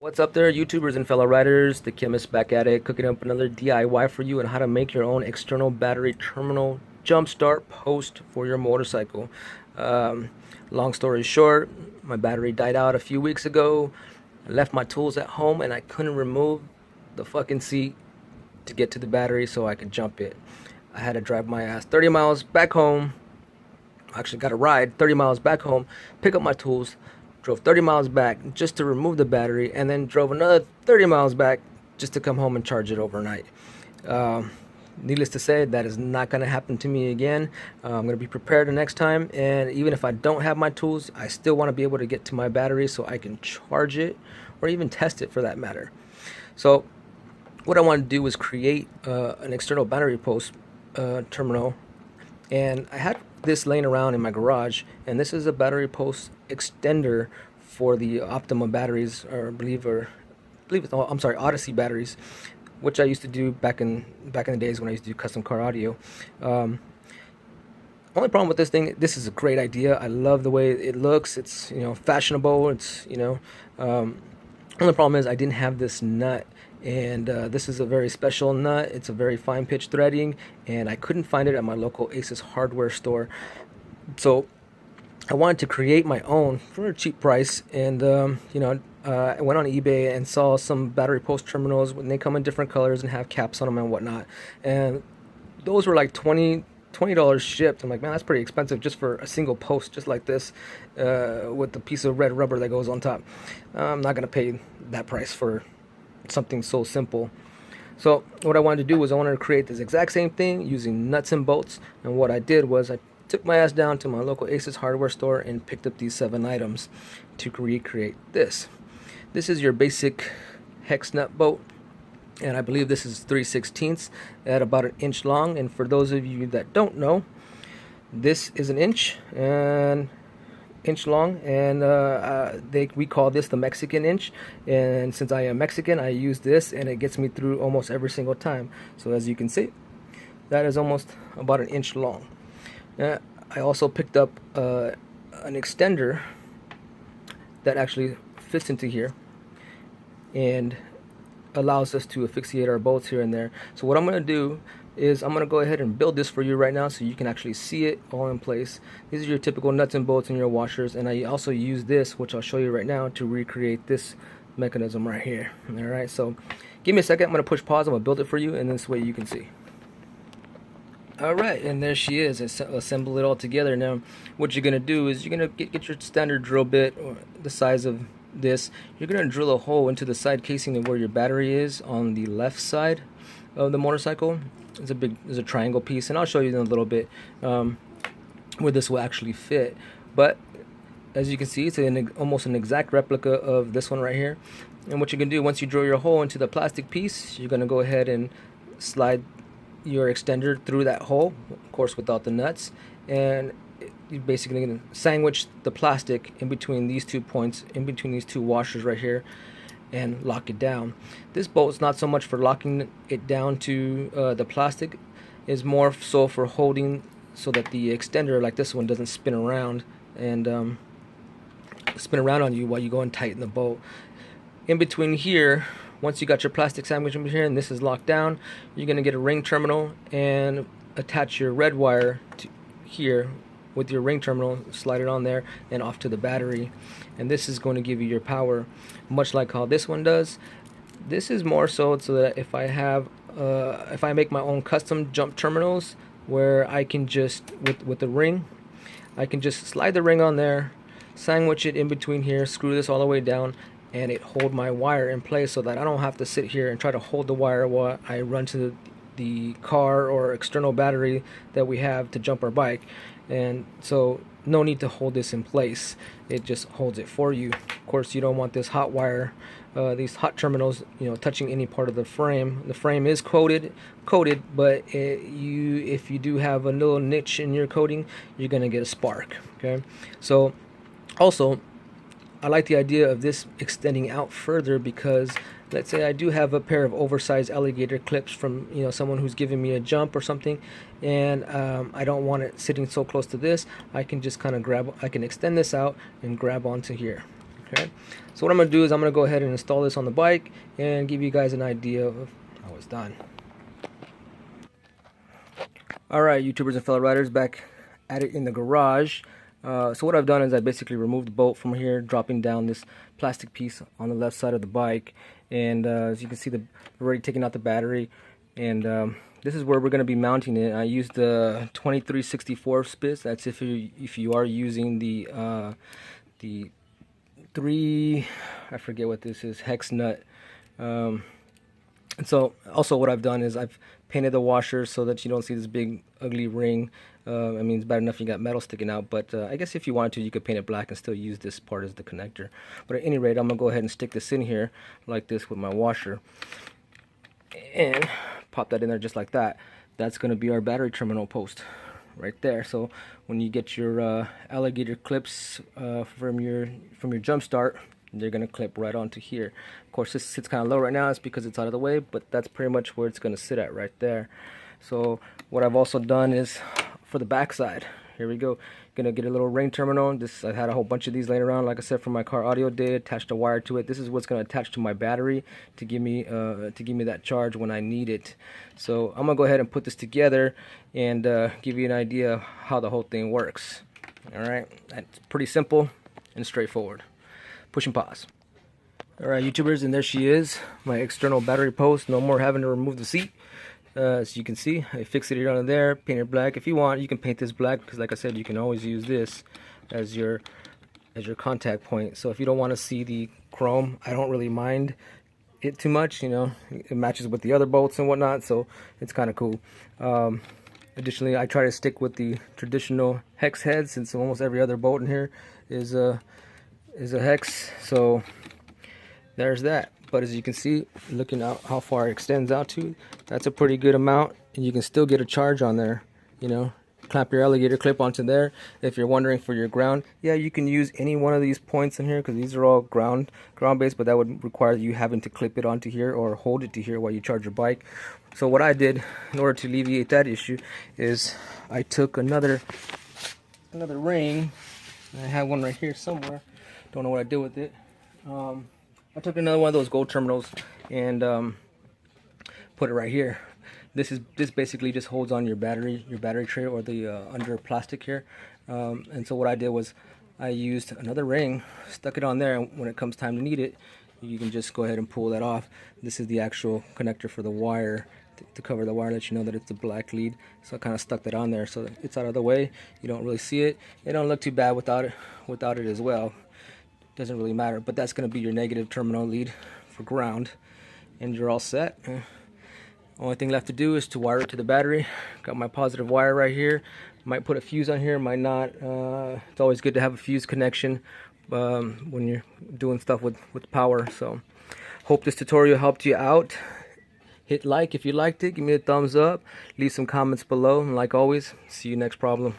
What's up there, YouTubers and fellow riders? The Chemist back at it, cooking up another DIY for you on how to make your own external battery terminal Jumpstart post for your motorcycle. Long story short, my battery died out a few weeks ago. I left my tools at home and I couldn't remove the fucking seat to get to the battery so I could jump it. I had to drive my ass 30 miles back home. I actually got a ride 30 miles back home, pick up my tools, drove 30 miles back just to remove the battery, and then drove another 30 miles back just to come home and charge it overnight. Needless to say, that is not going to happen to me again. I'm going to be prepared the next time, and even if I don't have my tools, I still want to be able to get to my battery so I can charge it or even test it for that matter. So what I want to do is create an external battery post terminal, and I had this laying around in my garage, and this is a battery post extender for the Optima batteries, or I'm sorry, Odyssey batteries, which I used to do back in the days when I used to do custom car audio. Only problem with this thing, this is a great idea. I love the way it looks. It's fashionable. It's only problem is I didn't have this nut, and this is a very special nut. It's a very fine pitch threading, and I couldn't find it at my local Aces hardware store. So I wanted to create my own for a cheap price, and I went on eBay and saw some battery post terminals when they come in different colors and have caps on them and whatnot, and those were like $20 shipped. I'm like, man, that's pretty expensive just for a single post just like this, with the piece of red rubber that goes on top. I'm not gonna pay that price for something so simple. So what I wanted to do was I wanted to create this exact same thing using nuts and bolts, and what I did was I took my ass down to my local Aces hardware store and picked up these 7 items to recreate this. This is your basic hex nut bolt, and I believe this is 3/16 at about 1 inch long. And for those of you that don't know, this is 1 inch long, and we call this the Mexican inch. And since I am Mexican, I use this, and it gets me through almost every single time. So as you can see, that is almost about 1 inch long. I also picked up an extender that actually fits into here and allows us to asphyxiate our bolts here and there. So what I'm going to do is I'm going to go ahead and build this for you right now so you can actually see it all in place. These are your typical nuts and bolts and your washers, and I also use this, which I'll show you right now, to recreate this mechanism right here. Alright, so give me a second. I'm going to push pause. I'm going to build it for you, and this way you can see. Alright, and there she is. Assemble it all together. Now what you're going to do is you're going to get your standard drill bit, or the size of this. You're going to drill a hole into the side casing of where your battery is on the left side of the motorcycle. There's a triangle piece, and I'll show you in a little bit where this will actually fit. But as you can see, it's almost an exact replica of this one right here. And what you can do, once you drill your hole into the plastic piece, you're going to go ahead and slide your extender through that hole, of course without the nuts, and you basically going to sandwich the plastic in between these 2 points, in between these 2 washers right here, and lock it down. This bolt is not so much for locking it down to the plastic, is more so for holding so that the extender like this one doesn't spin around and spin around on you while you go and tighten the bolt. In between here, once you got your plastic sandwich in here and this is locked down, you're going to get a ring terminal and attach your red wire to here with your ring terminal, slide it on there and off to the battery, and this is going to give you your power, much like how this one does. This is more so that if I make my own custom jump terminals, where I can just with the ring, I can just slide the ring on there, sandwich it in between here, screw this all the way down, and it hold my wire in place so that I don't have to sit here and try to hold the wire while I run to the car or external battery that we have to jump our bike. And so no need to hold this in place, it just holds it for you. Of course, you don't want this hot wire, these hot terminals, touching any part of the frame. The frame is coated, but if you do have a little niche in your coating, you're gonna get a spark. Okay, so also I like the idea of this extending out further, because let's say I do have a pair of oversized alligator clips from someone who's giving me a jump or something, and I don't want it sitting so close to this. I can just kind of I can extend this out and grab onto here. Okay, so what I'm going to do is I'm going to go ahead and install this on the bike and give you guys an idea of how it's done. Alright, YouTubers and fellow riders, back at it in the garage. So what I've done is I basically removed the bolt from here, dropping down this plastic piece on the left side of the bike, and as you can see, we're already taking out the battery, and this is where we're going to be mounting it. I used the 2364 spits. That's if you are using the 3, I forget what this is, hex nut. And so also what I've done is I've painted the washer so that you don't see this big ugly ring. I mean, it's bad enough you got metal sticking out, but I guess if you wanted to, you could paint it black and still use this part as the connector. But at any rate, I'm gonna go ahead and stick this in here like this with my washer and pop that in there just like that. That's gonna be our battery terminal post right there. So when you get your alligator clips from your Jumpstart, they're gonna clip right onto here. Of course, this sits kind of low right now. It's because it's out of the way, but that's pretty much where it's gonna sit at right there. So what I've also done is for the back side, here we go, gonna get a little ring terminal. I had a whole bunch of these laying around, like I said, from my car audio day. Attached a wire to it. This is what's gonna attach to my battery to give me that charge when I need it. So I'm gonna go ahead and put this together and give you an idea of how the whole thing works. All right, it's pretty simple and straightforward. Push and pause. Alright, YouTubers, and there she is, my external battery post. No more having to remove the seat. As you can see, I fixed it here on there, painted black. If you want, you can paint this black, because like I said, you can always use this as your contact point. So if you don't want to see the chrome, I don't really mind it too much. You know, it matches with the other bolts and whatnot, so it's kind of cool. Additionally, I try to stick with the traditional hex head, since almost every other bolt in here is a hex. So there's that. But as you can see, looking out how far it extends out to, that's a pretty good amount, and you can still get a charge on there. You know, clamp your alligator clip onto there. If you're wondering for your ground, yeah, you can use any one of these points in here, because these are all ground based, but that would require you having to clip it onto here or hold it to here while you charge your bike. So what I did in order to alleviate that issue is I took another ring. I have one right here somewhere. Don't know what I did with it. I took another one of those gold terminals and put it right here. This basically just holds on your battery tray, or the under plastic here. And so what I did was I used another ring, stuck it on there, and when it comes time to need it, you can just go ahead and pull that off. This is the actual connector for the wire to cover the wire, let you know that it's a black lead. So I kind of stuck that on there so that it's out of the way. You don't really see it. It don't look too bad without it as well. Doesn't really matter, but that's going to be your negative terminal lead for ground, and you're all set. Only thing left to do is to wire it to the battery. Got my positive wire right here. Might put a fuse on here, might not. It's always good to have a fuse connection when you're doing stuff with power. So hope this tutorial helped you out. Hit like if you liked it, give me a thumbs up, leave some comments below, and like always, see you next problem.